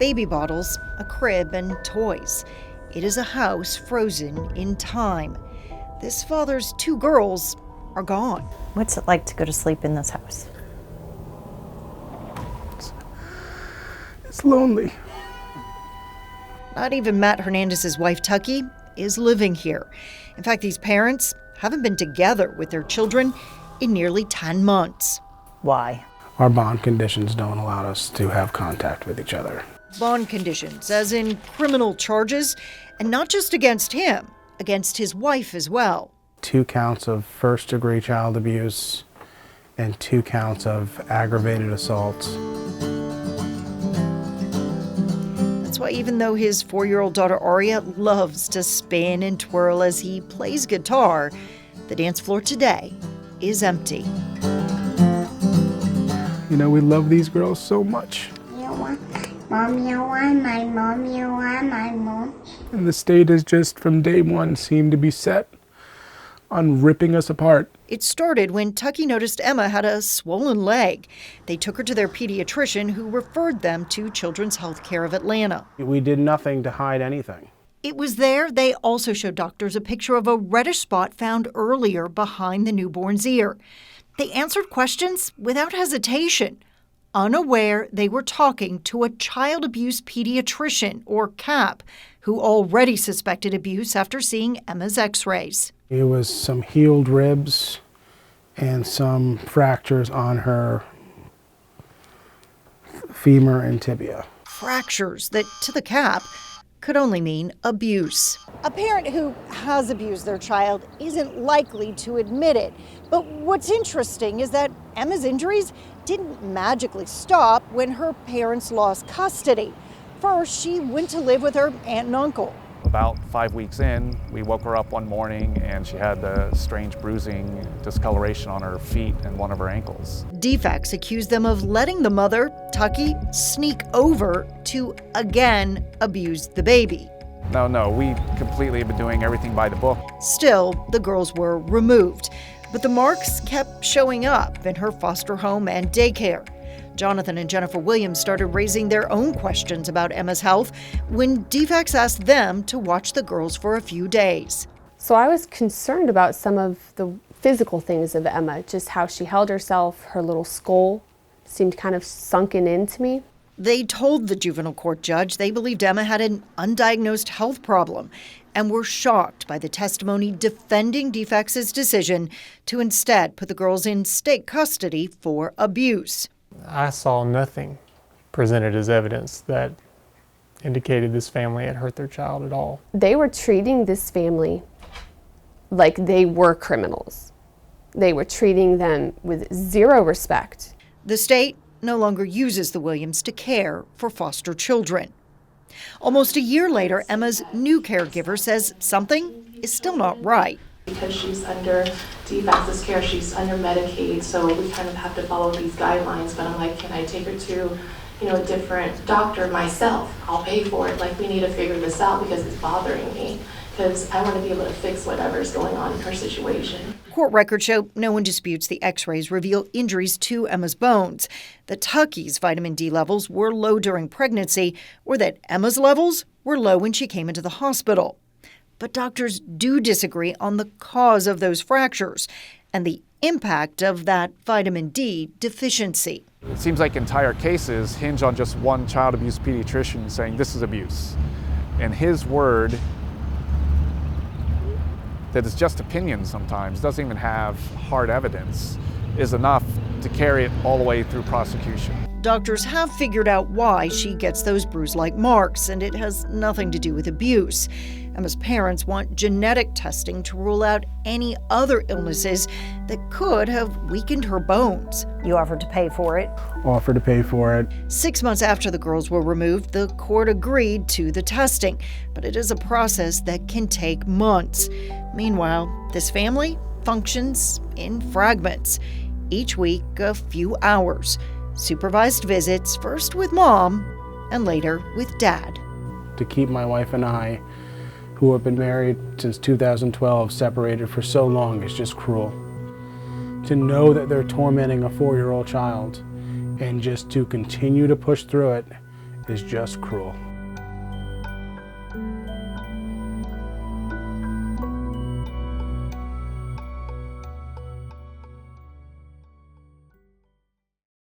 baby bottles, a crib, and toys. It is a house frozen in time. This father's 2 girls are gone. What's it like to go to sleep in this house? It's lonely. Not even Matt Hernandez's wife, Tuckey, is living here. In fact, these parents haven't been together with their children in nearly 10 months. Why? Our bond conditions don't allow us to have contact with each other. Bond conditions, as in criminal charges, and not just against him, against his wife as well. 2 counts of first-degree child abuse and 2 counts of aggravated assault. That's why even though his 4-year-old daughter Aria loves to spin and twirl as he plays guitar, the dance floor today is empty. You know, we love these girls so much. You want mom, you want my mom, you want my mom. And the state has just, from day one, seemed to be set on ripping us apart. It started when Tuckey noticed Emma had a swollen leg. They took her to their pediatrician, who referred them to Children's Healthcare of Atlanta. We did nothing to hide anything. It was there they also showed doctors a picture of a reddish spot found earlier behind the newborn's ear. They answered questions without hesitation, unaware they were talking to a child abuse pediatrician, or CAP, who already suspected abuse after seeing Emma's x-rays. It was some healed ribs and some fractures on her femur and tibia. Fractures that, to the CAP, could only mean abuse. A parent who has abused their child isn't likely to admit it. But what's interesting is that Emma's injuries didn't magically stop when her parents lost custody. First, she went to live with her aunt and uncle. About 5 weeks in, we woke her up one morning and she had the strange bruising, discoloration on her feet and one of her ankles. DFACS accused them of letting the mother, Tuckey, sneak over to again abuse the baby. No, we completely have been doing everything by the book. Still, the girls were removed, but the marks kept showing up in her foster home and daycare. Jonathan and Jennifer Williams started raising their own questions about Emma's health when DFACS asked them to watch the girls for a few days. So I was concerned about some of the physical things of Emma, just how she held herself. Her little skull seemed kind of sunken into me. They told the juvenile court judge they believed Emma had an undiagnosed health problem and were shocked by the testimony defending DFACS's decision to instead put the girls in state custody for abuse. I saw nothing presented as evidence that indicated this family had hurt their child at all. They were treating this family like they were criminals. They were treating them with zero respect. The state no longer uses the Williams to care for foster children. Almost a year later, Emma's new caregiver says something is still not right. Because she's under DFACS's care, she's under Medicaid, so we kind of have to follow these guidelines. But I'm like, can I take her to, a different doctor myself? I'll pay for it. Like, we need to figure this out because it's bothering me. Because I want to be able to fix whatever's going on in her situation. Court records show no one disputes the x-rays reveal injuries to Emma's bones, that Tuckey's vitamin D levels were low during pregnancy, or that Emma's levels were low when she came into the hospital. But doctors do disagree on the cause of those fractures and the impact of that vitamin D deficiency. It seems like entire cases hinge on just one child abuse pediatrician saying this is abuse. And his word, that is just opinion sometimes, doesn't even have hard evidence, is enough to carry it all the way through prosecution. Doctors have figured out why she gets those bruise-like marks, and it has nothing to do with abuse. Emma's parents want genetic testing to rule out any other illnesses that could have weakened her bones. You offered to pay for it. Offered to pay for it. 6 months after the girls were removed, the court agreed to the testing, but it is a process that can take months. Meanwhile, this family functions in fragments. Each week, a few hours. Supervised visits, first with mom and later with dad. To keep my wife and I, who have been married since 2012, separated for so long is just cruel. To know that they're tormenting a 4-year-old child and just to continue to push through it is just cruel.